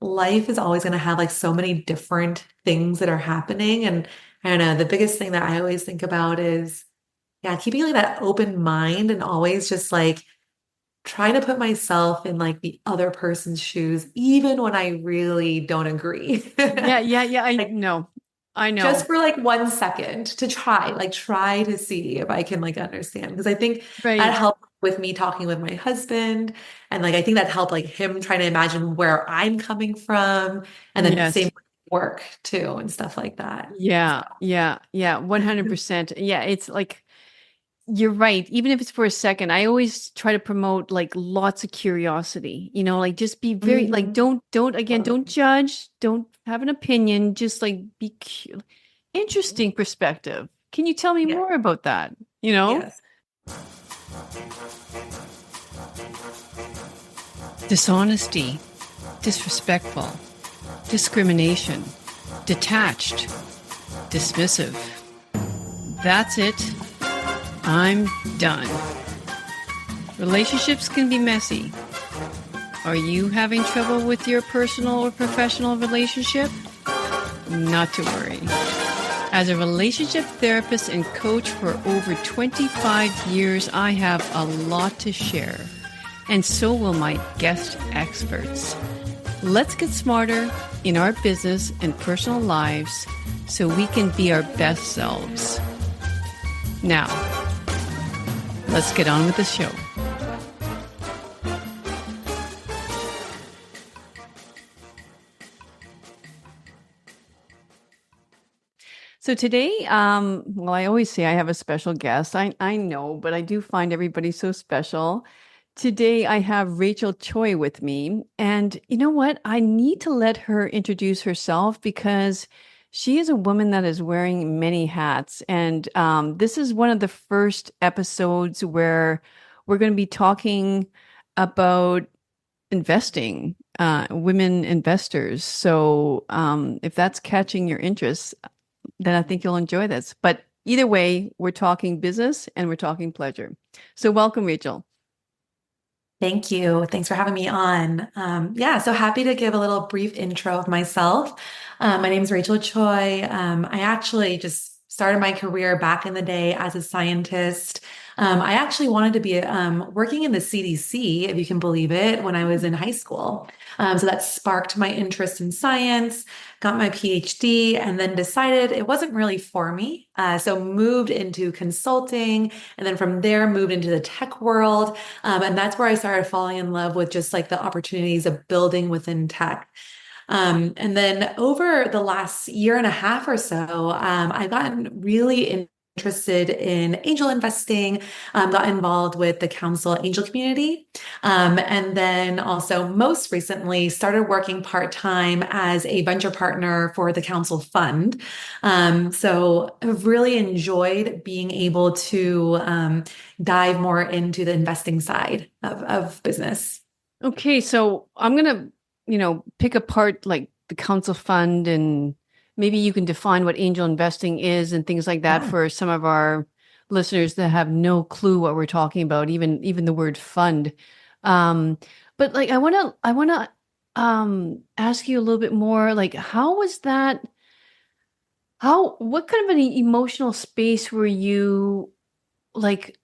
life is always going to have like so many different things that are happening. And I don't know, the biggest thing that I always think about is, yeah, keeping like that open mind and always just like trying to put myself in like the other person's shoes, even when I really don't agree. Yeah, yeah, yeah. I Like know. I just know. for like 1 second to try to see if I can like understand. Because I think that Right. helped with me talking with my husband. And like I think that helped like him trying to imagine where I'm coming from. And then same Yes. with work too and stuff like that. Yeah, yeah, yeah. 100%. Yeah, it's like you're right. Even if it's for a second, I always try to promote like lots of curiosity, like just be very like Mhm. don't judge, don't have an opinion, just like interesting perspective. Can you tell me Yeah. more about that? You know? Yes. Dishonesty, disrespectful, discrimination, detached, dismissive. That's it. I'm done. Relationships can be messy. Are you having trouble with your personal or professional relationship? Not to worry. As a relationship therapist and coach for over 25 years, I have a lot to share. And so will my guest experts. Let's get smarter in our business and personal lives so we can be our best selves. Now, let's get on with the show. So today, well, I always say I have a special guest. I know, but I do find everybody so special. Today, I have Rachel Choi with me. And you know what? I need to let her introduce herself because she is a woman that is wearing many hats. And this is one of the first episodes where we're going to be talking about investing, women investors. So if that's catching your interest, then I think you'll enjoy this. But either way, we're talking business and we're talking pleasure. So welcome, Rachel. Thank you. Thanks for having me on. Yeah, so happy to give a little brief intro of myself. My name is Rachel Choi. I actually just started my career back in the day as a scientist. I actually wanted to be working in the CDC, if you can believe it, when I was in high school. So that sparked my interest in science, got my PhD, and then decided it wasn't really for me. So moved into consulting, and then from there moved into the tech world. And that's where I started falling in love with just like the opportunities of building within tech. And then over the last year and a half or so, I've gotten really interested in angel investing, got involved with the council angel community, and then also most recently started working part-time as a venture partner for the council fund. So I've really enjoyed being able to dive more into the investing side of business. Okay, so I'm gonna, pick apart like the council fund and maybe you can define what angel investing is and things like that Yeah. for some of our listeners that have no clue what we're talking about, even the word fund. Um, but like I wanna ask you a little bit more, like how was that, what kind of an emotional space were you like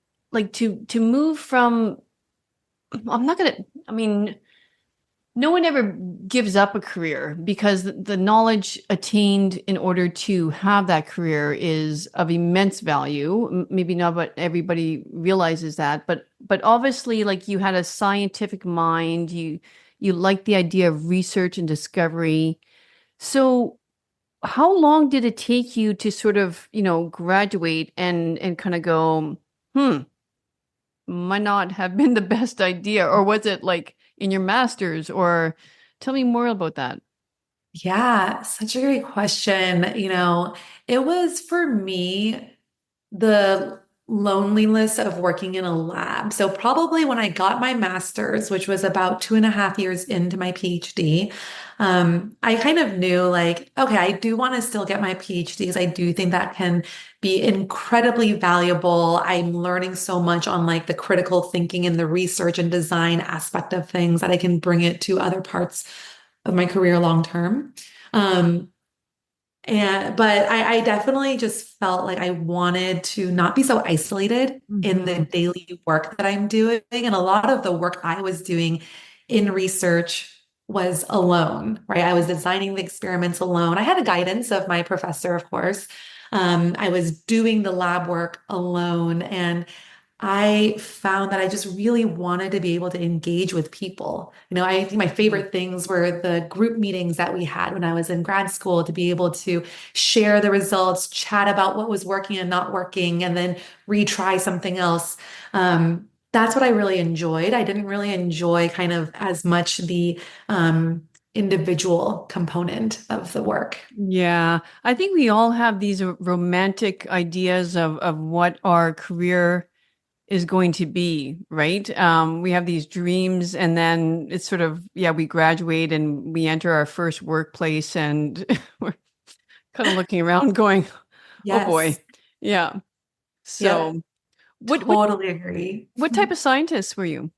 to move from I'm not gonna I mean no one ever gives up a career because the knowledge attained in order to have that career is of immense value. Maybe not, but everybody realizes that. But obviously, like you had a scientific mind, you liked the idea of research and discovery. So, how long did it take you to sort of, graduate and kind of go, hmm, might not have been the best idea, or was it like in your master's, or tell me more about that. Yeah, such a great question. It was for me the loneliness of working in a lab. So probably when I got my master's, which was about 2.5 years into my PhD, I kind of knew like, okay, I do want to still get my PhD because I do think that can be incredibly valuable. I'm learning so much on like the critical thinking and the research and design aspect of things that I can bring it to other parts of my career long term. Um, but I definitely just felt like I wanted to not be so isolated in the Hmm. daily work that I'm doing. And a lot of the work I was doing in research was alone, right? I was designing the experiments alone. I had a guidance of my professor, of course. I was doing the lab work alone. And I found that I just really wanted to be able to engage with people. I think my favorite things were the group meetings that we had when I was in grad school to be able to share the results, chat about what was working and not working, and then retry something else. That's what I really enjoyed. I didn't really enjoy kind of as much the individual component of the work. Yeah, I think we all have these romantic ideas of what our career is going to be, right? We have these dreams, and then it's sort of, yeah, we graduate and we enter our first workplace, and we're kind of looking around, going, "Oh boy, Yes. yeah." Yep. So, what what Totally agree. what type of scientist were you?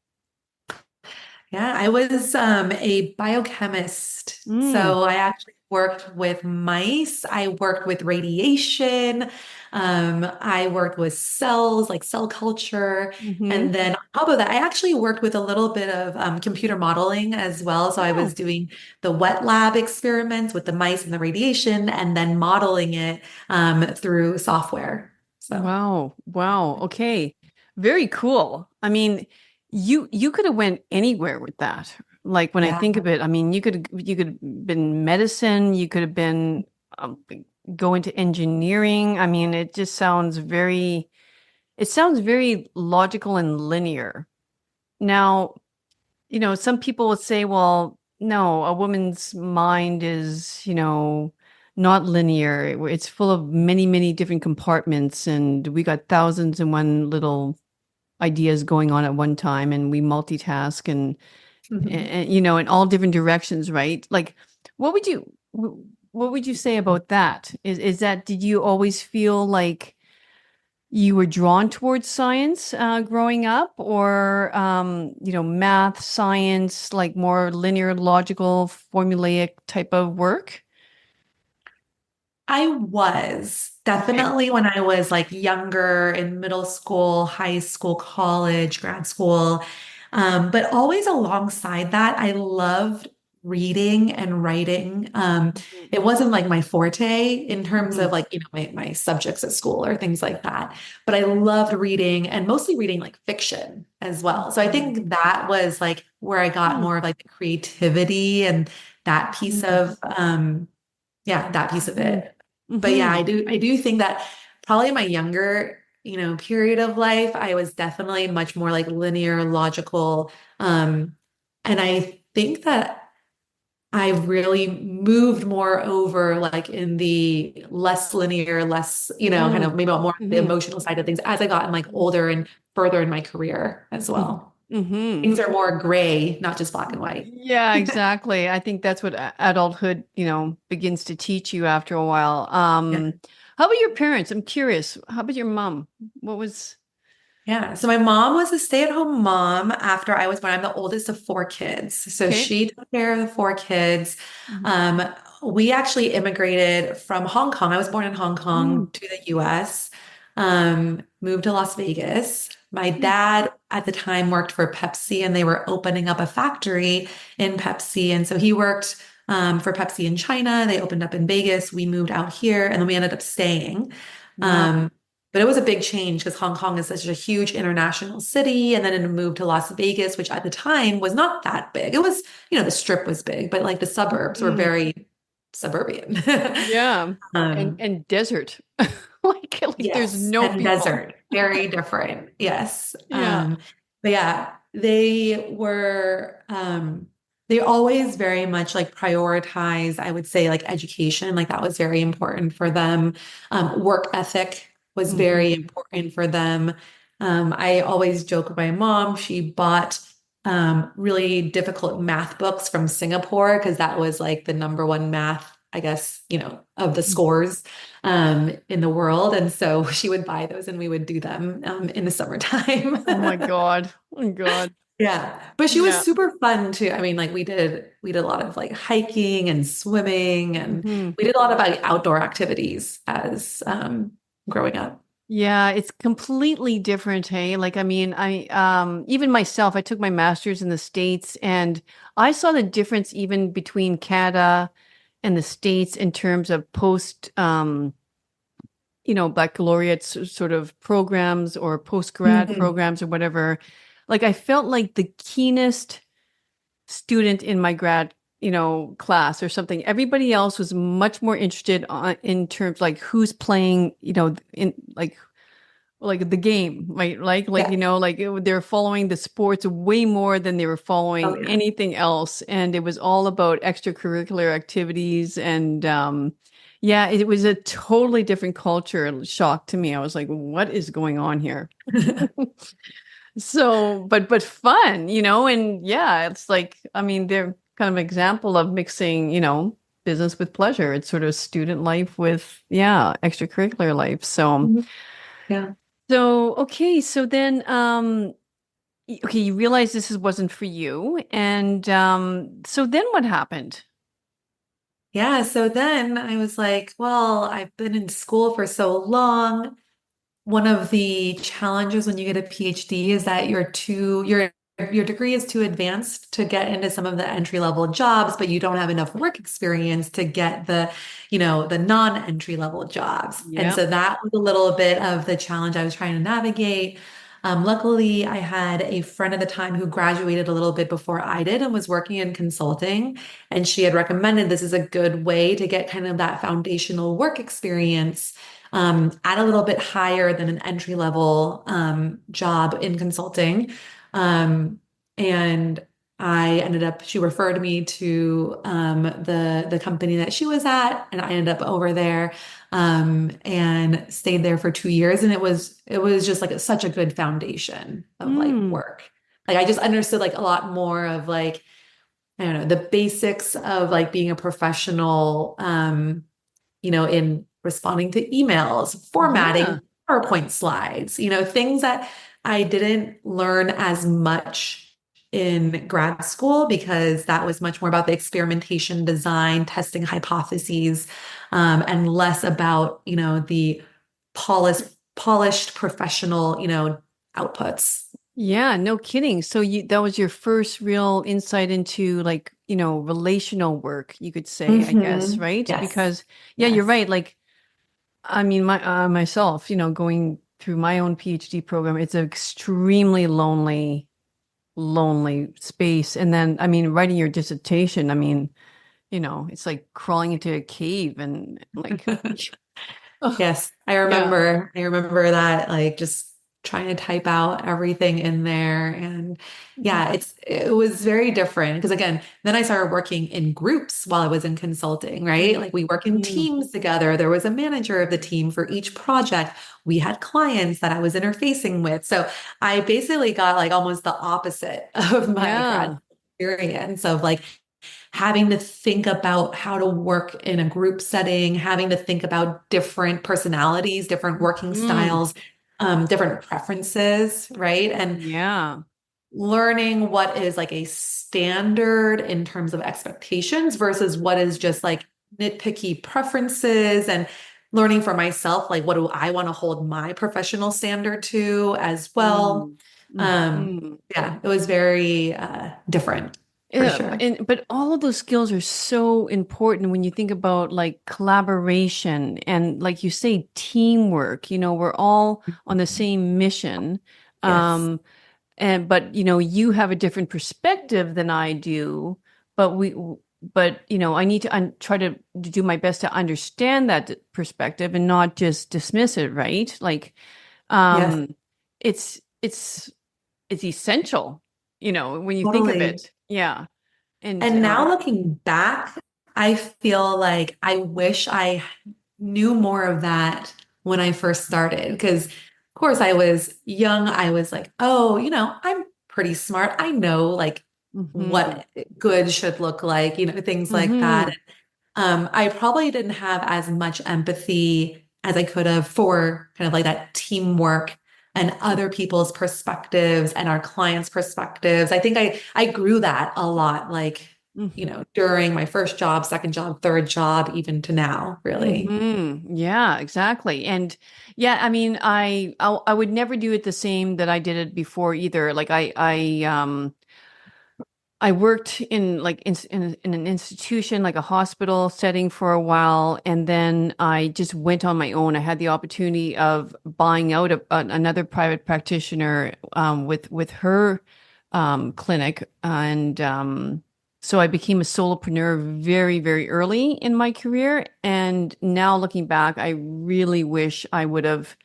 Yeah, I was a biochemist. Mm, So I actually worked with mice. I worked with radiation. I worked with cells, like cell culture. hmm. And then on top of that, I actually worked with a little bit of computer modeling as well. So I was Oh, doing the wet lab experiments with the mice and the radiation, and then modeling it through software. So wow, wow. Okay, very cool. I mean, you could have went anywhere with that. Like when I yeah. think of it, I mean, you could have been medicine, you could have been um, go into engineering. I mean, it sounds very logical and linear. Now, some people would say, well, no, a woman's mind is, not linear. It's full of many, many different compartments, and we got thousands and one little ideas going on at one time, and we multitask Mhm. in all different directions, right? Like, what would you what would you say about that? Is that, did you always feel like you were drawn towards science growing up, or math, science, like more linear, logical, formulaic type of work? I was Okay. definitely when I was like younger in middle school, high school, college, grad school. But always alongside that, I loved reading and writing. It wasn't like my forte in terms Mm-hmm. of like, my subjects at school or things like that. But I loved reading and mostly reading like fiction as well. So I think that was like where I got more of like the creativity and that piece of yeah, that piece of Mm-hmm. it. But yeah, Mm-hmm. I do think that probably in my younger, period of life, I was definitely much more like linear, logical. And I think that I really moved more over like in the less linear, less, kind of maybe more the Mm-hmm. emotional side of things as I gotten like older and further in my career as well. Mm-hmm. Things are more gray, not just black and white. Yeah, exactly. I think that's what adulthood, begins to teach you after a while. Yeah. How about your parents? I'm curious. How about your mom? What was Yeah. So my mom was a stay-at-home mom after I was born. I'm the oldest of four kids. So okay? she took care of the four kids. Mhm. Um, we actually immigrated from Hong Kong. I was born in Hong Mm, Kong to the US, moved to Las Vegas. My mm, dad at the time worked for Pepsi and they were opening up a factory in Pepsi. And so he worked for Pepsi in China. They opened up in Vegas. We moved out here and then we ended up staying. wow. Um, but it was a big change because Hong Kong is such a huge international city. And then it moved to Las Vegas, which at the time was not that big. It was, the strip was big, but like the suburbs were Mm, very suburban. yeah. And Um, and desert. Like there's yes, no and people. desert, very different. Yes. Yeah. But yeah, they always very much like prioritize, I would say, like education, like that was very important for them. Work ethic was very Hmm. important for them. I always joke with my mom, she bought really difficult math books from Singapore because that was like the number one math, I guess, of the scores in the world. And so she would buy those and we would do them in the summertime. Oh my God. Oh my God. Yeah. But she was Yeah. super fun too. I mean, like we did a lot of like hiking and swimming and Hmm. we did a lot of like outdoor activities as growing up. Yeah, it's completely different, hey? Like, I mean, even myself, I took my master's in the States and I saw the difference even between Canada and the States in terms of post baccalaureate sort of programs or post grad Mhm. programs or whatever. Like, I felt like the keenest student in my grad, class or something. Everybody else was much more interested in terms like who's playing, in like the game, right? Like Yeah. they're following the sports way more than they were Oh following yeah. anything else, and it was all about extracurricular activities. And yeah, it was a totally different culture shock to me. I was like, what is going on here? So, but fun, and yeah, it's like, I mean, they're kind of an example of mixing, business with pleasure. It's sort of student life with, yeah, extracurricular life. So, Mhm. Yeah. okay, so then, okay, you realize wasn't for you, and so then what happened? Yeah. So then I was like, well, I've been in school for so long. One of the challenges when you get a PhD is that your degree is too advanced to get into some of the entry level jobs, but you don't have enough work experience to get the non-entry level jobs. And Yeah. so that was a little bit of the challenge I was trying to navigate. Luckily, I had a friend at the time who graduated a little bit before I did and was working in consulting. And she had recommended this is a good way to get kind of that foundational work experience at a little bit higher than an entry level job in consulting. Um, and she referred me to the company that she was at, and I ended up over there and stayed there for 2 years. And it was just like such a good foundation of like Mm. work. Like I just understood like a lot more of like, I don't know, the basics of like being a professional in responding to emails, Yeah. formatting PowerPoint slides, things that I didn't learn as much in grad school because that was much more about the experimentation, design, testing hypotheses, and less about, the polished professional, outputs. Yeah, no kidding. So that was your first real insight into like, relational work, you could say, I guess, right? Yes. Because yeah, you're Yes. right. Like, I mean, myself, going through my own PhD program, it's an extremely lonely space. And then, I mean, writing your dissertation, I mean, it's like crawling into a cave and like, oh, Yes, I yeah. remember. I remember that, like just trying to type out everything in there. And yeah, it was very different because again, then I started working in groups while I was in consulting, right? Like we work in Mhm. teams together. There was a manager of the team for each project. We had clients that I was interfacing with. So I basically got like almost the opposite of my grad Yeah. experience of like having to think about how to work in a group setting, having to think about different personalities, different working Mm. styles, different preferences, right? And Yeah. learning what is like a standard in terms of expectations versus what is just like nitpicky preferences and learning for myself, like what do I want to hold my professional standard to as well. Mm. Um, Mhm. yeah, it was very different for Yeah, sure. but all of those skills are so important when you think about like collaboration and like you say teamwork. We're all on the same mission. Yes. Um, but you have a different perspective than I do, but I need to try to do my best to understand that perspective and not just dismiss it, right? Like Yes. um it's essential, when you think of Totally. it. Yeah. And And now looking back, I feel like I wish I knew more of that when I first started. Because, of course, I was young. I was like, oh, I'm pretty smart. I know like mhm, what good should look like, things like that. mhm, I probably didn't have as much empathy as I could have for kind of like that teamwork and other people's perspectives and our clients' perspectives. I think I grew that a lot, like, during my first job, second job, third job, even to now, really. Yeah, exactly. And yeah, I mean, I would never do it the same that I did it before either. Like I worked in in an institution, like a hospital setting for a while, and then I just went on my own. I had the opportunity of buying out another private practitioner with her clinic, and so I became a solopreneur very, very early in my career. And now looking back, I really wish I would have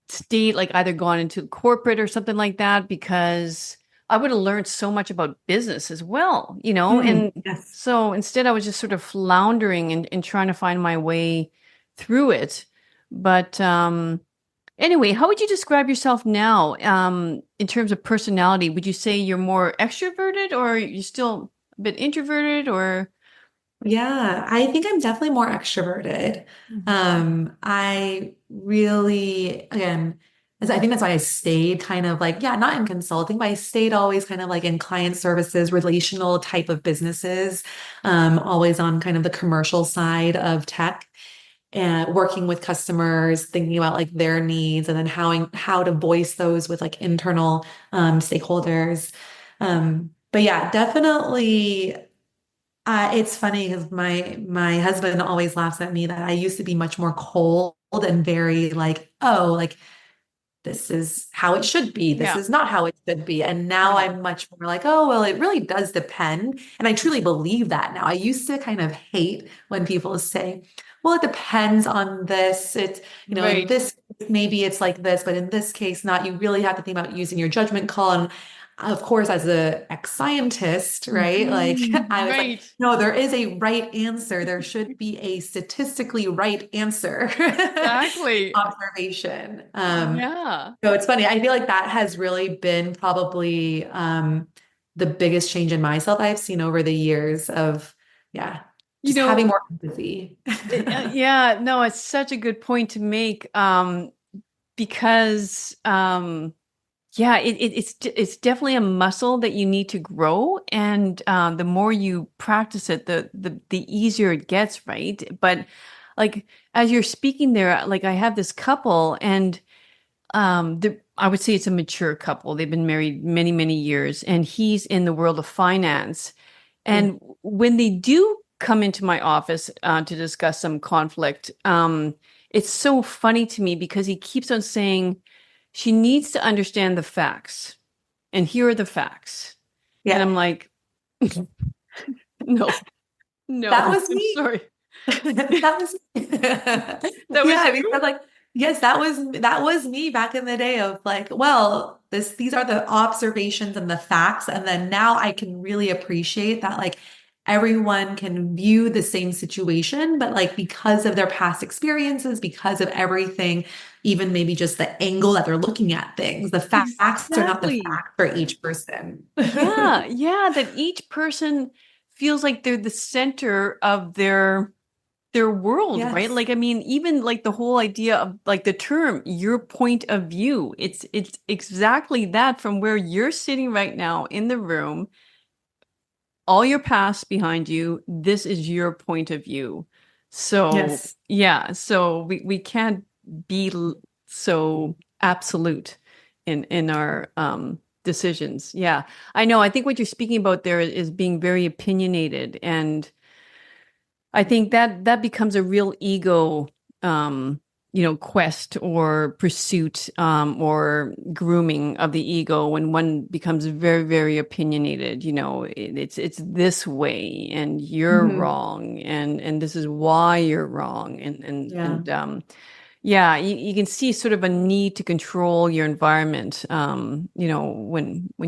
stayed, like either gone into corporate or something like that, because I would have learned so much about business as well, Mm, and yes. so instead I was just sort of floundering and trying to find my way through it. But anyway, how would you describe yourself now, in terms of personality? Would you say you're more extroverted, or you're still a bit introverted, or Yeah, I think I'm definitely more extroverted. Mhm. I really, again, I think that's why I stayed kind of like, yeah, not in consulting, but I stayed always kind of like in client services, relational type of businesses, always on kind of the commercial side of tech and working with customers, thinking about like their needs and then how to voice those with like internal stakeholders. But yeah, definitely. It's funny because my husband always laughs at me that I used to be much more cold and very like, oh, like this is how it should be. This Yeah, is not how it should be. And now yeah, I'm much more like, oh, well, it really does depend. And I truly believe that now. I used to kind of hate when people say, well, it depends on this. It's, in right. this, maybe it's like this, but in this case, not. You really have to think about using your judgment call. And of course, as a ex-scientist, right? Like I was like, Right. no, there is a right answer. There should be a statistically right answer. Exactly. Observation. Yeah. So it's funny. I feel like that has really been probably the biggest change in myself I've seen over the years of, yeah, You just having know, more empathy. yeah, no, it's such a good point to make. Because yeah, it's definitely a muscle that you need to grow, and the more you practice it, the easier it gets, right? But like as you're speaking there, like I have this couple, and I would say it's a mature couple. They've been married many, many years, and he's in the world of finance. Mm. And when they do come into my office to discuss some conflict, it's so funny to me because he keeps on saying she needs to understand the facts, and here are the facts. And Yeah, I'm like, no, that no, was I'm me. sorry. That was That yeah, was I mean, you? I'm like, yes, that was me back in the day of like, well, these are the observations and the facts. And then now I can really appreciate that like everyone can view the same situation, but like because of their past experiences, because of everything, even maybe just the angle that they're looking at things, the facts are not the Exactly. facts for each person. Yeah, yeah, that each person feels like they're the center of their world, right? Yes. Like I mean, even like the whole idea of like the term your point of view. It's exactly that from where you're sitting right now in the room, all your past behind you, this is your point of view. So, Yes. yeah, so we can't be so absolute in our decisions. Yeah. I know. I think what you're speaking about there is being very opinionated, and I think that becomes a real ego quest or pursuit, or grooming of the ego when one becomes very, very opinionated. It's this way and you're Mhm. wrong, and this is why you're wrong. Yeah. Yeah, you can see sort of a need to control your environment, when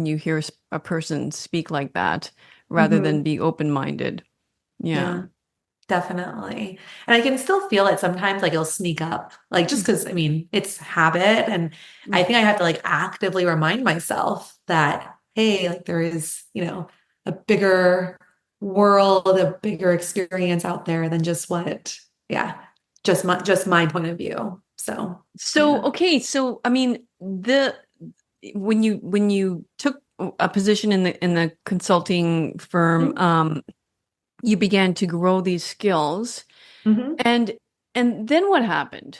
you hear a person speak like that rather than Mhm. be open-minded. Yeah. Yeah. Definitely. And I can still feel it sometimes, like it'll sneak up, like just because, I mean, it's habit. And I think I have to like actively remind myself that, hey, like there is, a bigger world, a bigger experience out there than just what, yeah, just my point of view. So, So, yeah. okay, so I mean, the when you took a position in the consulting firm, you began to grow these skills, Mm-hmm. and then what happened?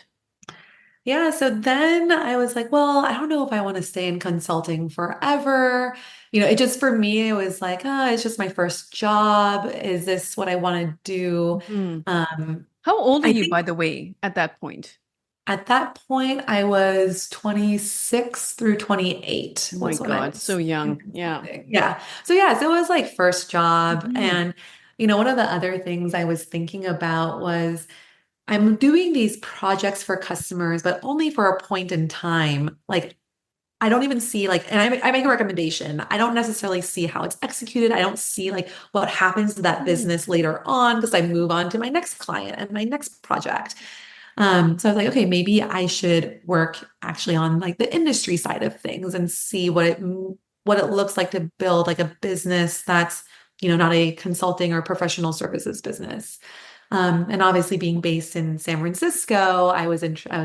Yeah, so then I was like, well, I don't know if I want to stay in consulting forever. It just for me, it was like, it's just my first job. Is this what I want to do? Mhm. Um, How old are I you, think by the way, at that point? at that point, I was 26 through 28 Oh my was when I God, so was in young. Yeah. consulting. Yeah. So it was like first job. Mhm. And, one of the other things I was thinking about was I'm doing these projects for customers, but only for a point in time. Like I don't even see like, and I make a recommendation. I don't necessarily see how it's executed. I don't see like what happens to that Mm. business later on because I move on to my next client and my next project. So I was like, okay, maybe I should work actually on like the industry side of things and see what it looks like to build like a business that's, not a consulting or professional services business. And obviously being based in San Francisco, I was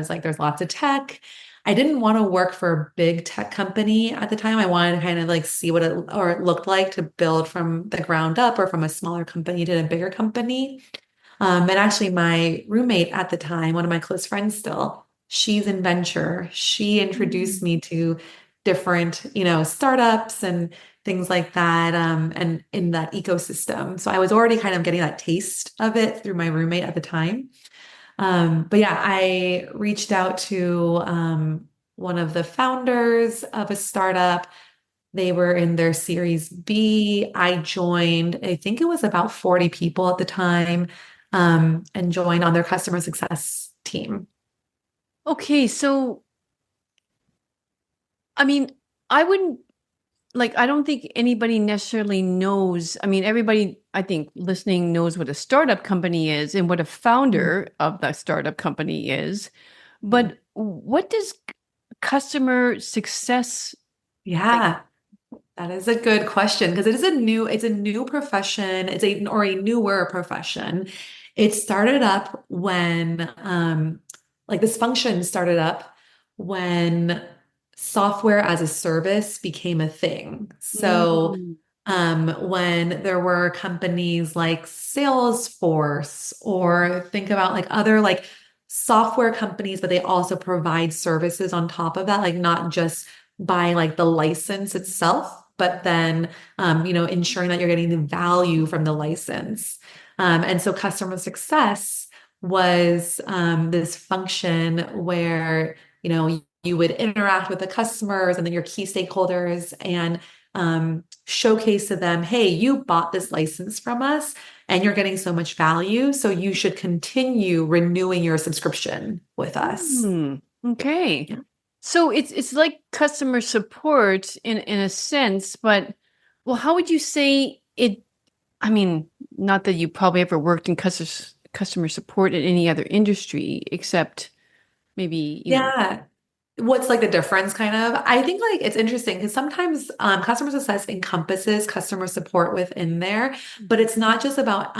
like, there's lots of tech. I didn't want to work for a big tech company at the time. I wanted to kind of like see what it looked like to build from the ground up or from a smaller company to a bigger company. And actually, my roommate at the time, one of my close friends still, she's in venture. She introduced Mm. me to different, startups and things like that, and in that ecosystem. So I was already kind of getting that taste of it through my roommate at the time. But yeah, I reached out to one of the founders of a startup. They were in their Series B. I joined, I think it was about 40 people at the time, and joined on their customer success team. Okay, so I mean, I wouldn't like, I don't think anybody necessarily knows. I mean, everybody, I think, listening knows what a startup company is and what a Mm. founder of the startup company is. Yeah. But what does customer success like? Yeah. That is a good question because it's a new profession. Or a newer profession. It started up when like this function started up when software as a service became a thing. So Mm. when there were companies like Salesforce or think about like other like software companies, but they also provide services on top of that, like not just by like the license itself, but then ensuring that you're getting the value from the license. And so customer success was this function where you would interact with the customers and then your key stakeholders and showcase to them, hey, you bought this license from us and you're getting so much value, so you should continue renewing your subscription with us. Okay. Yeah. So it's like customer support in a sense, but well, how would you say it? I mean, not that you probably ever worked in customer support in any other industry except maybe, Yeah. What's like the difference kind of? I think like it's interesting because sometimes customer success encompasses customer support within there, but it's not just about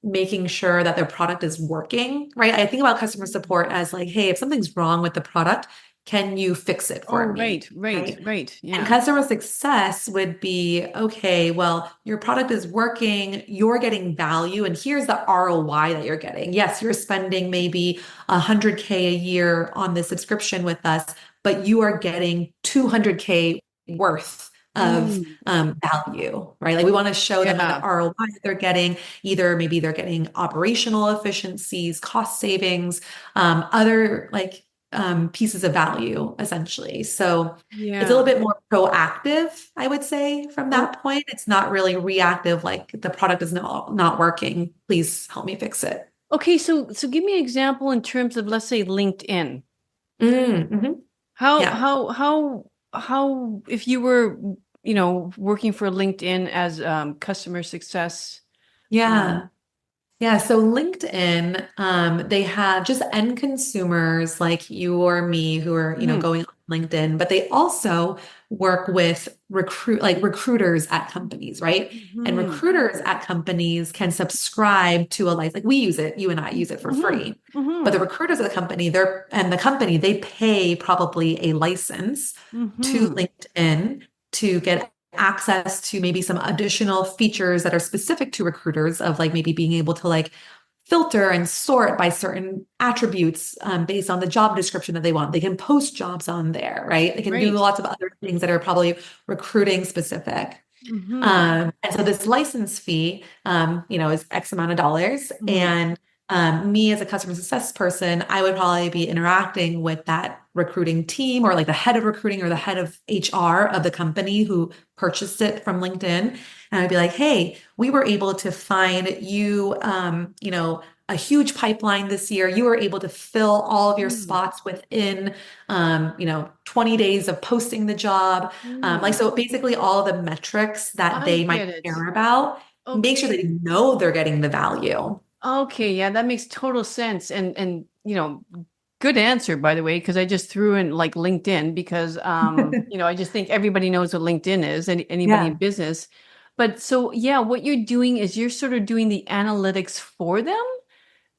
making sure that their product is working, right? I think about customer support as like, hey, if something's wrong with the product, can you fix it for Oh, me? right, right, Right. right. And Yeah. customer success would be, okay, well, your product is working, you're getting value, and here's the ROI that you're getting. Yes, you're spending maybe 100K a year on this subscription with us, but you are getting 200K worth of Mm. value, right? Like we want to show them like the Yeah. ROI that they're getting. Either maybe they're getting operational efficiencies, cost savings, other like pieces of value, essentially. So it's a little Yeah. bit more proactive, I would say, from Oh, that point. It's not really reactive, like the product is not working. Please help me fix it. okay. So give me an example in terms of, let's say, LinkedIn. Mhm. How Yeah. how how how if you were, working for LinkedIn as customer success. Um, Yeah. Yeah, so LinkedIn, they have just end consumers like you or me who are, mhm. going LinkedIn, but they also work with recruiters at companies, right? And Hmm. recruiters at companies can subscribe to a license. Like we use it, you and I use it for Hmm. free. But the Hmm. recruiters of the company, the company, they pay probably a license to Hmm. LinkedIn to get access to maybe some additional features that are specific to recruiters of like maybe being able to like filter and sort by certain attributes based on the job description that they want. They can post jobs on there, right? They can do Right. lots of other things that are probably recruiting specific. Hmm. And so this license fee, is X amount of dollars. Hmm. And me as a customer success person, I would probably be interacting with that recruiting team or like the head of recruiting or the head of HR of the company who purchased it from LinkedIn. And I'd be like, hey, we were able to find you, a huge pipeline this year. You were able to fill all of your Hmm. spots within, 20 days of posting the job. Hmm. So basically all the metrics that I they might get it. care about, make sure Okay. they know they're getting the value. Okay, yeah, that makes total sense. And good answer by the way, because I just threw in like LinkedIn because I just think everybody knows what LinkedIn is, anybody in Yeah. business. But so yeah, what you're doing is you're sort of doing the analytics for them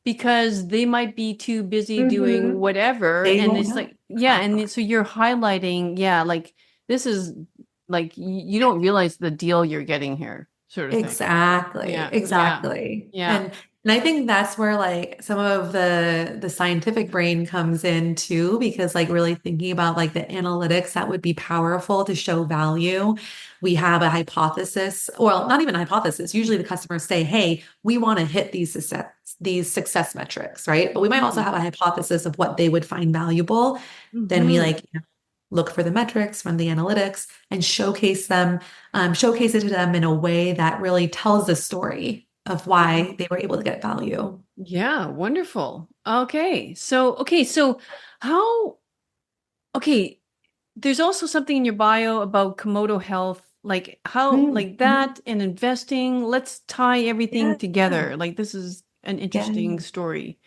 because they might be too busy doing Hmm. whatever. They And don't it's know. like, yeah, so you're highlighting, yeah, like this is like you don't realize the deal you're getting here, sort of thing. Exactly, Yeah, yeah, exactly. yeah. And I think that's where like some of the scientific brain comes in too, because like really thinking about like the analytics that would be powerful to show value. We have a hypothesis, well, not even a hypothesis. Usually the customers say, hey, we want to hit these success metrics, right? But we might also Hmm. have a hypothesis of what they would find valuable. Then we Hmm. like look for the metrics, run the analytics, and showcase it to them in a way that really tells the story of why they were able to get value. Yeah, wonderful. Okay, so how okay, there's also something in your bio about Komodo health, like how like Mhm. that and investing. Let's tie everything Yeah. together. Like this is an interesting Yeah. story.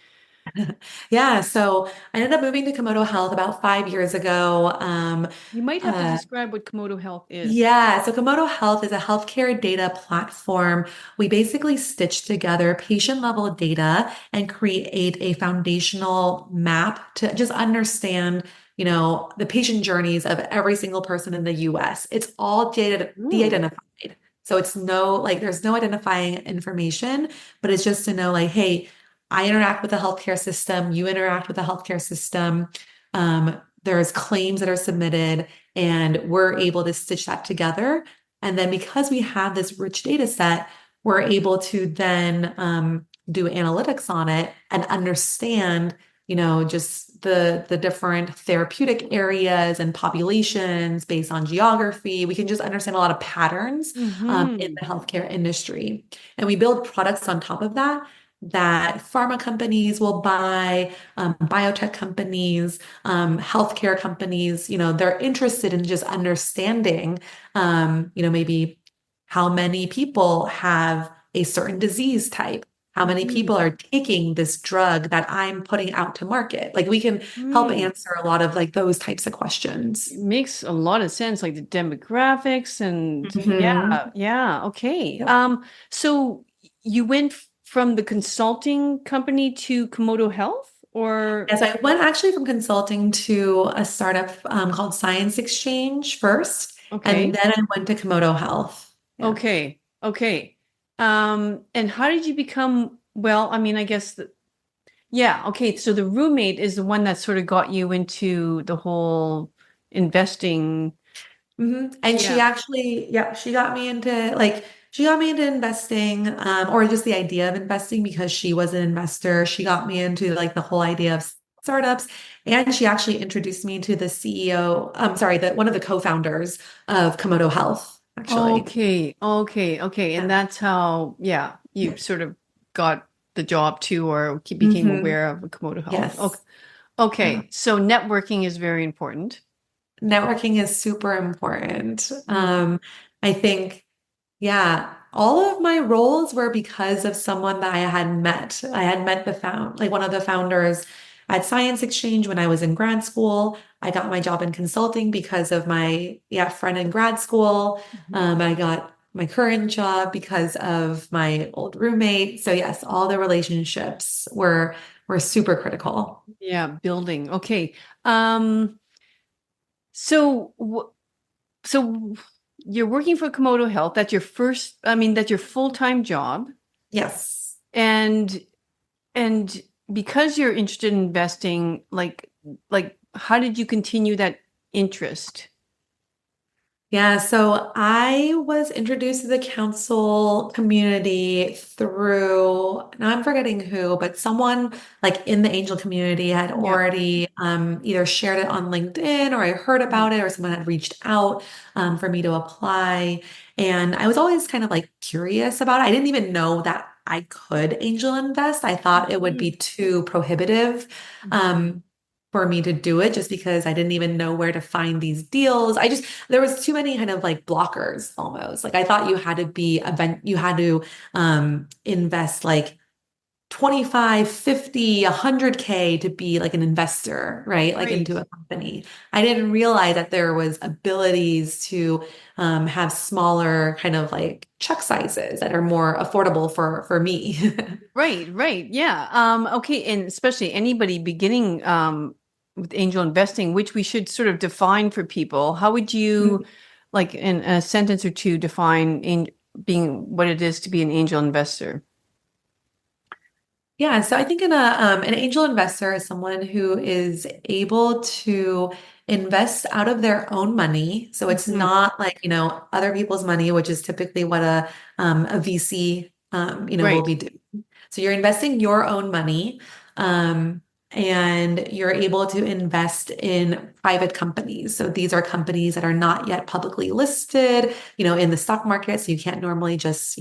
Yeah. So I ended up moving to Komodo Health about 5 years ago. You might have to Uh, describe what Komodo health is. Yeah, so Komodo Health is a healthcare data platform. We basically stitch together patient level data and create a foundational map to just understand, the patient journeys of every single person in the US. It's all data Hmm. de-identified. So it's there's no identifying information, but it's just to know like, hey, I interact with the healthcare system, you interact with the healthcare system. There's claims that are submitted and we're able to stitch that together. And then because we have this rich data set, we're able to then do analytics on it and understand, just the different therapeutic areas and populations based on geography. We can just understand a lot of patterns in Hmm. the healthcare industry. And we build products on top of that pharma companies will buy, biotech companies, healthcare companies, they're interested in just understanding, maybe how many people have a certain disease type, how many Hmm. people are taking this drug that I'm putting out to market. Like we can help Hmm. answer a lot of like those types of It questions. makes a lot of sense, like the demographics and Hmm. yeah, yeah, okay. Yep. So you went from the consulting company to Komodo Health, or Yes, I went actually from consulting to a startup called Science Exchange first, and okay, then I went to Komodo Health. Yeah. okay. And how did you become, well, I mean, I guess yeah, okay. So the roommate is the one that sort of got you into the whole investing. And she Yeah. actually, yeah, she got me into investing, or just the idea of investing because she was an investor. She got me into like the whole idea of startups, and she actually introduced me to the CEO. I'm sorry, that one of the co-founders of Komodo Health, actually. Okay. And Yeah. that's how, yeah, you sort of got the job too, or became Hmm. aware of Komodo Health. Okay. Yes. Yeah. Okay. So networking is very important. Networking is super important. Mm. I think, yeah, all of my roles were because of someone that I had met. I had met like one of the founders at Science Exchange when I was in grad school. I got my job in consulting because of my friend in grad school. Mhm. I got my current job because of my old roommate. So yes, all the relationships were super critical. Yeah, building. Okay. Um, so so you're working for Komodo Health. That's your first, I mean, that's your full-time job. Yes. And and because you're interested in investing, like how did you continue that interest? Yeah, so I was introduced to the council community through, now I'm forgetting who, but someone like in the angel community had Yeah. already either shared it on LinkedIn or I heard Mhm. about it or someone had reached out for me to apply. And I was always kind of like curious about it. I didn't even know that I could angel invest. I thought it would be Mhm. too prohibitive. Mhm. Um, for me to do it just because I didn't even know where to find these deals. There was too many kind of like blockers almost. Like I thought you had to be event, you had to invest like 25, 50, 100K to be like an investor, right? Like Right. into a company. I didn't realize that there was abilities to have smaller kind of like check sizes that are more affordable for me. Right, right. Yeah. Okay, and especially anybody beginning with angel investing, which we should sort of define for people. How would you, like in a sentence or two, define being what it is to be an angel investor? Yeah, so I think an angel investor is someone who is able to invest out of their own money. So it's Mhm. not like, other people's money, which is typically what a VC will Right, be doing. So you're investing your own money, um, and you're able to invest in private companies. So these are companies that are not yet publicly listed, in the stock market. So you can't normally just,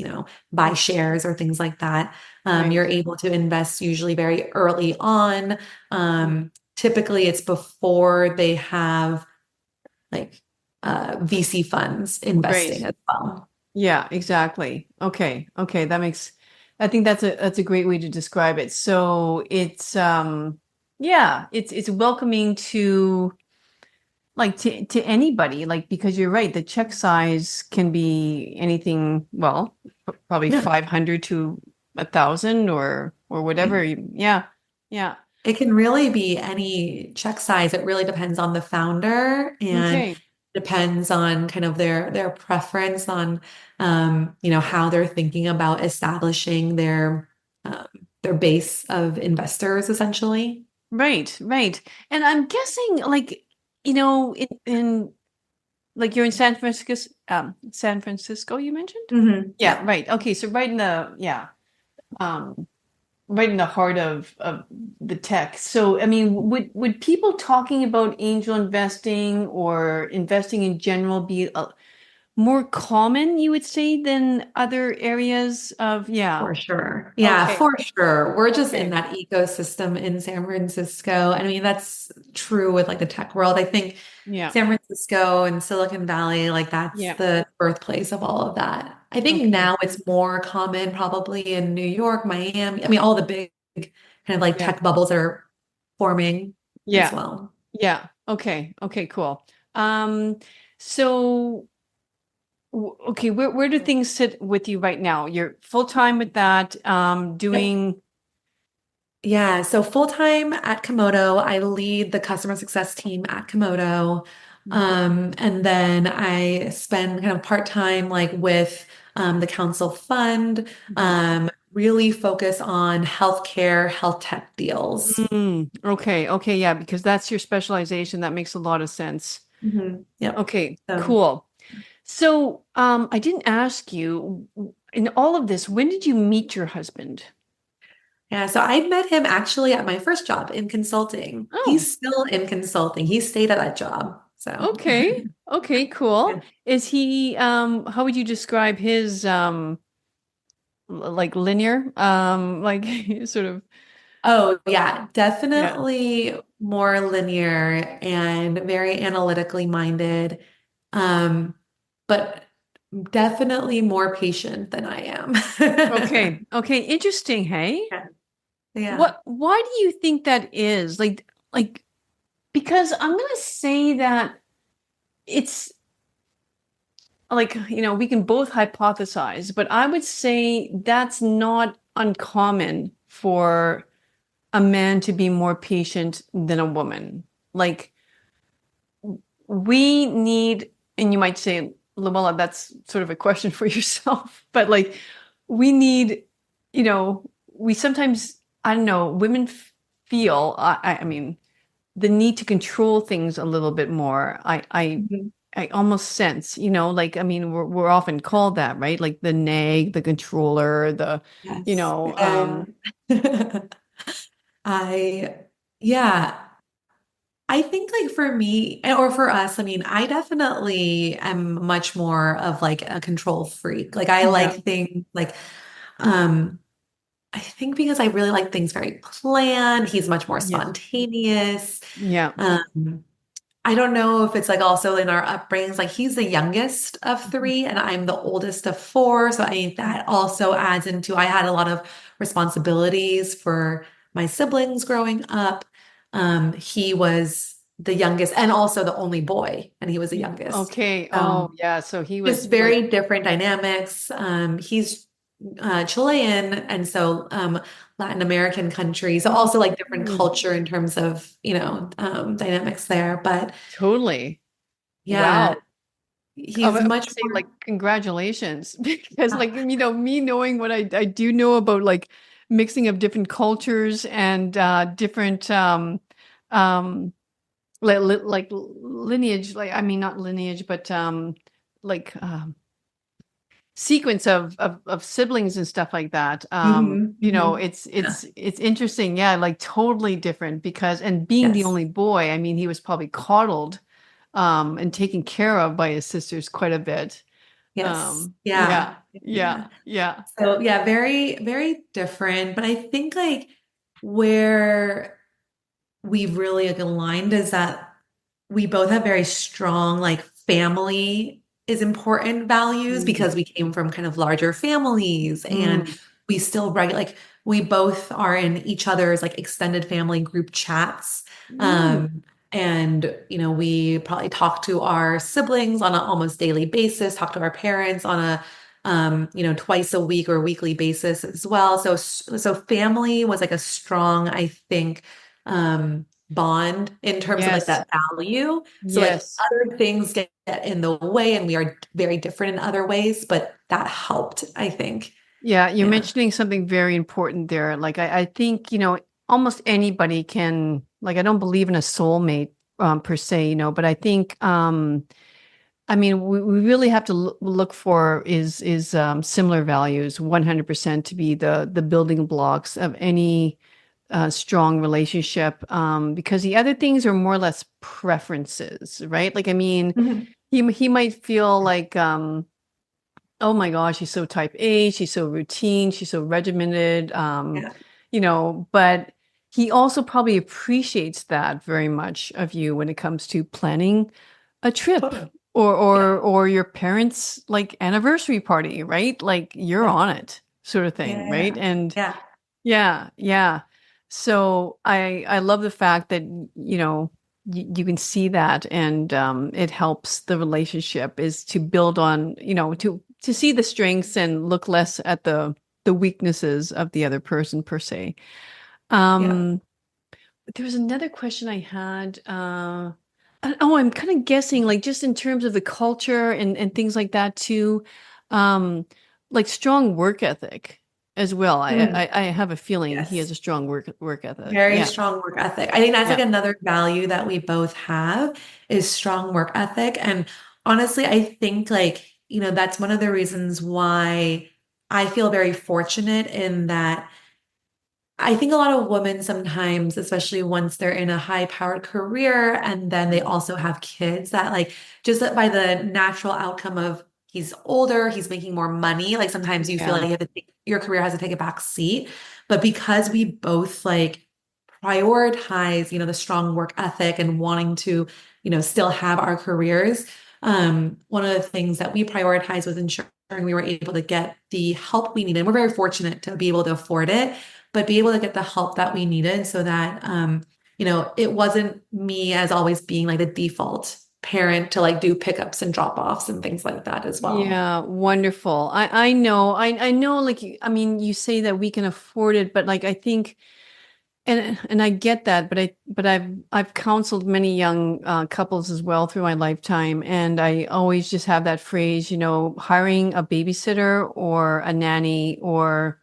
buy shares or things like that. You're right. able to invest usually very early on. Mhm. Typically, it's before they have like VC funds investing Right. as well. Yeah, exactly. Okay. Okay, I think that's a great way to describe it. So it's yeah, it's welcoming to like to anybody, like because you're right, the check size can be anything, well, probably Yeah. 500 to 1,000 or whatever. Yeah. Yeah. It can really be any check size. It really depends on the founder and Okay. depends on kind of their preference on how they're thinking about establishing um, their base of investors essentially. Right, right. And I'm guessing like, in like you're in San Francisco, you mentioned? Yeah, Yeah. right. Okay, so right in the yeah, um, right in the heart of the tech. So, I mean, would people talking about angel investing or investing in general be more common, you would say, than other areas of, yeah. For sure. Yeah, Okay. for sure. We're just in Okay. that ecosystem in San Francisco. I mean, that's true with like the tech world. I think Yeah. San Francisco and Silicon Valley, like that's Yeah. the birthplace of all of that. I think Okay. now it's more common probably in New York, Miami. I mean, all the big kind of like Yeah. tech bubbles are forming as Yeah. well. Yeah. Okay. Okay, cool. Um, so okay, where do things sit with you right now? You're full time with that, Yep. doing Yeah, so full time at Komodo, I lead the customer success team at Komodo. And then I spend kind of part time like with the council fund, Mhm. really focus on healthcare, health tech deals. Okay, okay, yeah, because that's your specialization. That makes a lot of sense. Yep. Okay, So cool. So, I didn't ask you in all of this, when did you meet your husband? yeah, so I met him actually at my first job in consulting. Oh, He's still in consulting. He stayed at that job. So okay. Okay, cool. Is he, how would you describe his, like linear, like sort of, Oh, yeah, yeah. definitely more linear and very analytically minded. Um, but definitely more patient than I am. Okay. Okay. Interesting. Hey. Yeah. Yeah. Why do you think that is? Like, because I'm gonna say that it's like, we can both hypothesize, but I would say that's not uncommon for a man to be more patient than a woman. Like, we need, and you might say, Luella, that's sort of a question for yourself, but like, we need, we sometimes, I don't know, women feel, I mean, the need to control things a little bit more. Mhm. I almost sense, like, I mean, we're often called that, right? Like the nag, the controller, the, you Yes. know, Yeah. I, yeah, I think like for me or for us, I mean, I definitely am much more of like a control freak. Like I yeah, like things like, um, I think because I really like things very planned, he's much more yeah, spontaneous. yeah. Um, I don't know if it's like also in our upbringings, like he's the youngest of Mhm. three and I'm the oldest of four. So I think that also adds into, I had a lot of responsibilities for my siblings growing up. He was the youngest and also the only boy, and he was the youngest. Okay. Oh, So yeah. So he just was like, very different dynamics. He's Chilean, and so Latin American country. So also like different mm, culture in terms of, dynamics there. But totally. yeah, Wow. he's I would much say like more. congratulations because like me knowing what I do know about like mixing of different cultures and different um like lineage, like I mean not lineage but like sequence of siblings and stuff like that. Mhm, mhm. Yeah. It's interesting, yeah, like totally different because and being the Yes. only boy, I mean he was probably coddled and taken care of by his sisters quite a bit. Yes. Yeah, Yeah. yeah, Yeah. yeah. So yeah, very, very different. But I think like where we've really like aligned is that we both have very strong like family is important values Mm, because we came from kind of larger families and mm, we still like we both are in each other's like extended family group chats. mm. um and we probably talk to our siblings on an almost daily basis, talk to our parents on a twice a week or weekly basis as well. So family was like a strong, I think, bond in terms of like Yes, that value. So like yes. other things get in the way and we are very different in other ways, but that helped, I think. Yeah, you're Yeah. mentioning something very important there. Like I think, almost anybody can, like I don't believe in a soulmate per se, but I think I mean we really have to look for is similar values 100% to be the building blocks of any strong relationship because the other things are more or less preferences, right? Like I mean, Mhm. he might feel like oh my gosh, she's so type A, she's so routine, she's so regimented, Yeah. but he also probably appreciates that very much of you when it comes to planning a trip Totally. or Yeah. or your parents' like anniversary party, right? Like you're Yeah. on it, sort of Yeah. thing, right? Yeah. And Yeah. yeah, yeah. So I love the fact that you can see that and it helps the relationship is to build on to see the strengths and look less at the weaknesses of the other person per se. Yeah. Um, there was another question I had. Oh, I'm kind of guessing, like just in terms of the culture and things like that too, um, like strong work ethic as well. Mm. I have a feeling he has Yes. a strong work ethic. Very Yeah, strong work ethic. I think that's like yeah. another value that we both have is strong work ethic. And honestly, I think like, that's one of the reasons why I feel very fortunate in that I think a lot of women sometimes, especially once they're in a high-powered career and then they Mhm. also have kids, that like just that by the natural outcome of he's older, he's making more money, like sometimes you feel Yeah, like your career has to take a back seat. But because we both like prioritize, the strong work ethic and wanting to, still have our careers, one of the things that we prioritized was ensuring we were able to get the help we needed. And we're very fortunate to be able to afford it. but be able to get the help that we needed so that, it wasn't me as always being like the default parent to like do pickups and drop-offs and things like that as well. Yeah, wonderful. I know. I know like I mean you say that we can afford it, but like I think and I get that, but I've counseled many young couples as well through my lifetime, and I always just have that phrase, hiring a babysitter or a nanny or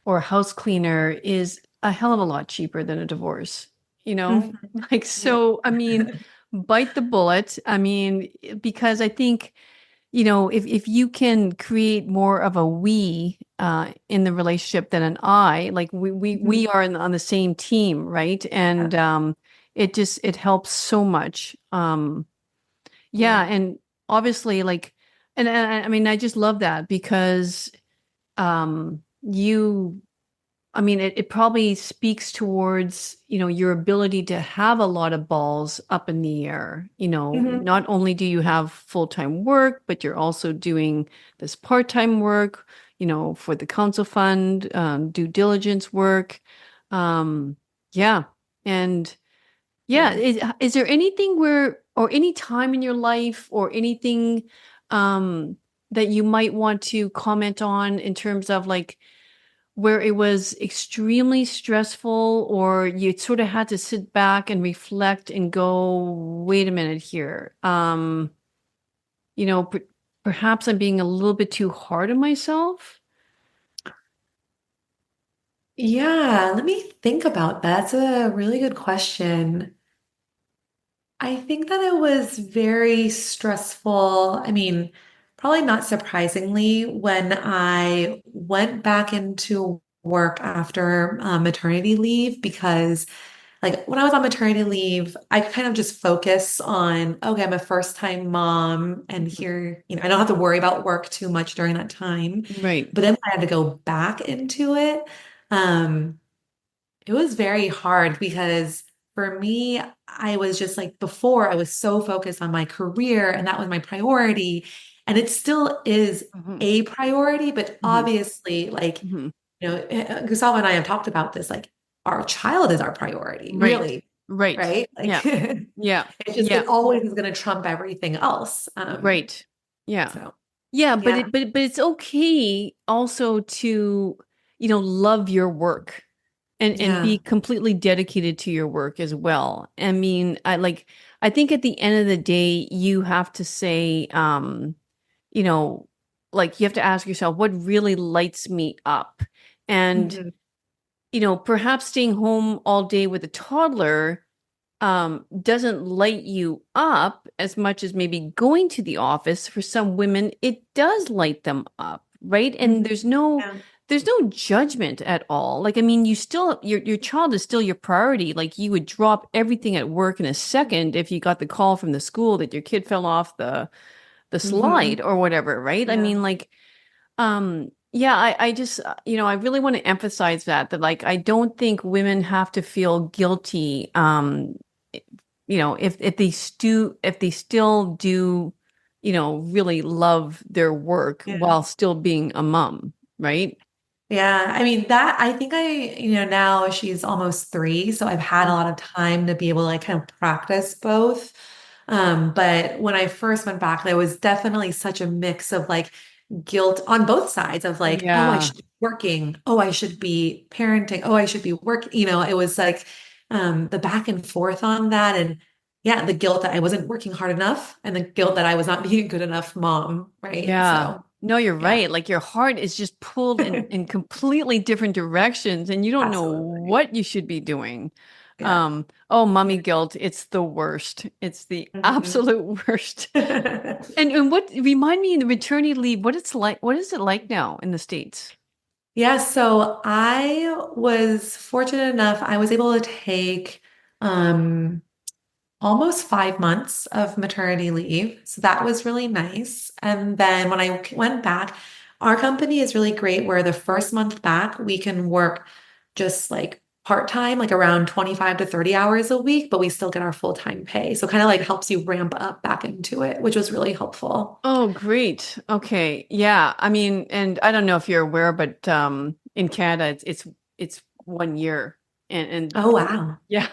a house cleaner is a hell of a lot cheaper than a divorce, you know? Mhm. Like Yeah. so, I mean, bite the bullet. I mean, because I think if you can create more of a we in the relationship than an I, like Mhm. we are on the same team, right? Yeah. And it helps so much. Yeah. Yeah, and obviously, like, and I mean, I just love that because you I mean, it probably speaks towards, your ability to have a lot of balls up in the air. Mhm. Not only do you have full-time work, but you're also doing this part-time work, for the council fund, due diligence work. Um, yeah. And yeah, Yeah. is there anything or any time in your life or anything um, that you might want to comment on in terms of like, where it was extremely stressful or you sort of had to sit back and reflect and go, wait a minute here. You know, per perhaps I'm being a little bit too hard on myself. Yeah, let me think about that. That's a really good question. I think that it was very stressful. I mean, probably not surprisingly, when I went back into work after maternity leave, because like when I was on maternity leave, I kind of just focus on, okay, I'm a first time mom, and Mhm. here, I don't have to worry about work too much during that time. Right. But then I had to go back into it. Um, it was very hard because for me, I was just like before, I was so focused on my career and that was my priority. And it still is Hmm. a priority, but Hmm. obviously, like, Hmm. Gustavo and I have talked about this, like, our child is our priority, Right. really, Right. right? Like, Yeah. Yeah. Yeah. it always is going to trump everything else. Right. Yeah. So, Yeah, but yeah, but it's okay also to, love your work and be yeah. completely dedicated to your work as well. I mean, I think at the end of the day, you have to say, you know, like you have to ask yourself what really lights me up. And, Mhm. perhaps staying home all day with a toddler doesn't light you up as much as maybe going to the office. For some women, it does light them up, right? And Mhm. there's no Yeah. there's no judgment at all. Like, I mean, your child is still your priority. Like, you would drop everything at work in a second if you got the call from the school that your kid fell off the slide Mhm. or whatever, right? I Yeah. mean, like, yeah, I just, I really want to emphasize that like, I don't think women have to feel guilty, if they still do, really love their work Yeah. while still being a mom, right? Yeah, I mean that I think now she's almost 3, so I've had a lot of time to be able to like kind of practice both. But when I first went back, there was definitely such a mix of like guilt on both sides of like, oh, I Yeah. should be working, oh, I should be parenting, oh, I should be working. It was like the back and forth on that, and yeah, the guilt that I wasn't working hard enough, and the guilt that I was not being a good enough mom, right? Yeah. So No, you're yeah, right. Like your heart is just pulled in completely different directions and you don't know absolutely. what you should be doing. Yeah. Oh, mommy Yeah. guilt, it's the worst. It's the Mhm. absolute worst. And what remind me in the maternity leave, what is it like now in the States? Yeah, so I was fortunate enough, I was able to take um almost 5 months of maternity leave. So that was really nice. And then when I went back, our company is really great where the first month back, we can work just like part-time, like around 25 to 30 hours a week, but we still get our full-time pay. So kind of like helps you ramp up back into it, which was really helpful. Oh, great. Okay. Yeah. I mean, and I don't know if you're aware, but in Canada, it's 1 year. And Oh, wow. yeah,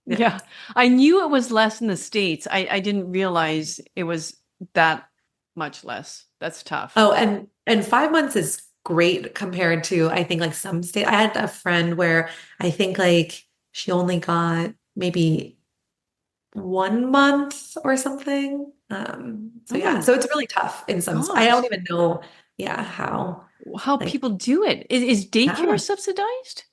Yeah. yeah. I knew it was less in the States. I didn't realize it was that much less. That's tough. Oh, and 5 months is great compared to I think like some state. I had a friend where I think like she only got maybe 1 month or something. So yeah, Oh so it's really tough in some. I don't gosh. even know, yeah, how How like people do it. Is daycare yeah. subsidized?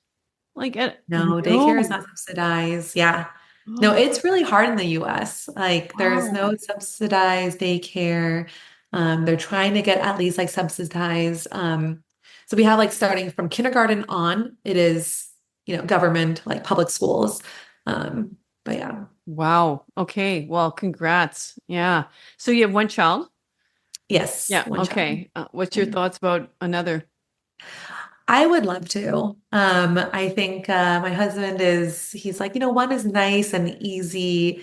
Like, No, daycare is not no. subsidized. Yeah. No, Oh, it's really hard in the US. Like there's wow. no subsidized daycare. They're trying to get at least like subsidized. So we have like starting from kindergarten on, it is, government, like public schools. But yeah. Wow. Okay. Well, congrats. Yeah. So you have one child? Yes, Yeah. one child. Okay. What's your thoughts about another? I would love to. I think my husband he's like, one is nice and easy,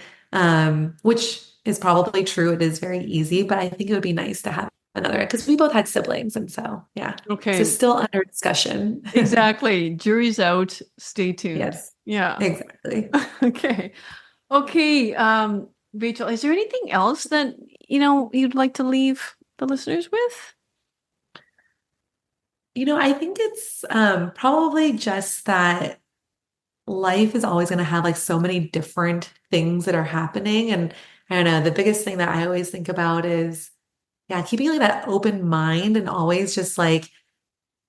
which is probably true. It is very easy, but I think it would be nice to have another because we both had siblings. And so, yeah, so Okay. still under discussion. Exactly. Jury's out. Stay tuned. Yes, Yeah. exactly. Okay. Okay. Rachel, is there anything else that, you'd like to leave the listeners with? I think it's probably just that life is always going to have like so many different things that are happening. And I don't know, the biggest thing that I always think about is, yeah, keeping like that open mind and always just like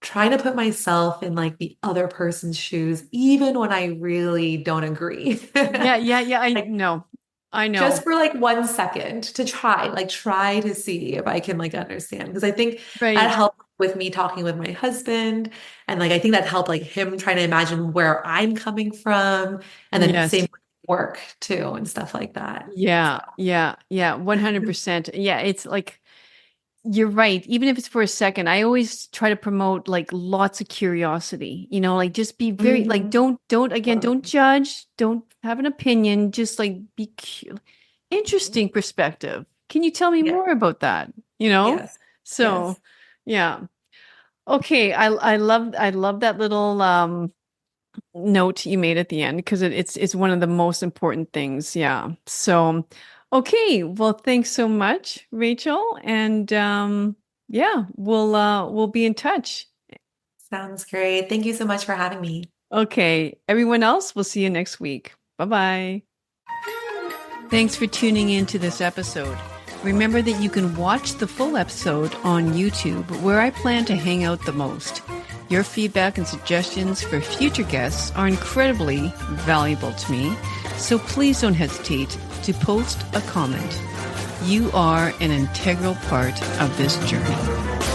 trying to put myself in like the other person's shoes, even when I really don't agree. Yeah, yeah, yeah. I Like know. I just know. for like 1 second to try to see if I can like understand. Because I think that Right. helped with me talking with my husband. And like I think that helped like him trying to imagine where I'm coming from. And then same Yes. with work too and stuff like that. Yeah, yeah, yeah. 100%. Yeah, it's like you're right. Even if it's for a second, I always try to promote like lots of curiosity, like just be very like Mhm. don't judge, don't have an opinion, just like be interesting perspective. Can you tell me Yeah. more about that? You know? Yes. So, Yes. yeah. Okay, I love that little note you made at the end because it's one of the most important things. Yeah. So, okay. Well, thanks so much, Rachel. And yeah, we'll be in touch. Sounds great. Thank you so much for having me. Okay. Everyone else, we'll see you next week. Bye-bye. Thanks for tuning in to this episode. Remember that you can watch the full episode on YouTube, where I plan to hang out the most. Your feedback and suggestions for future guests are incredibly valuable to me, so please don't hesitate to post a comment. You are an integral part of this journey.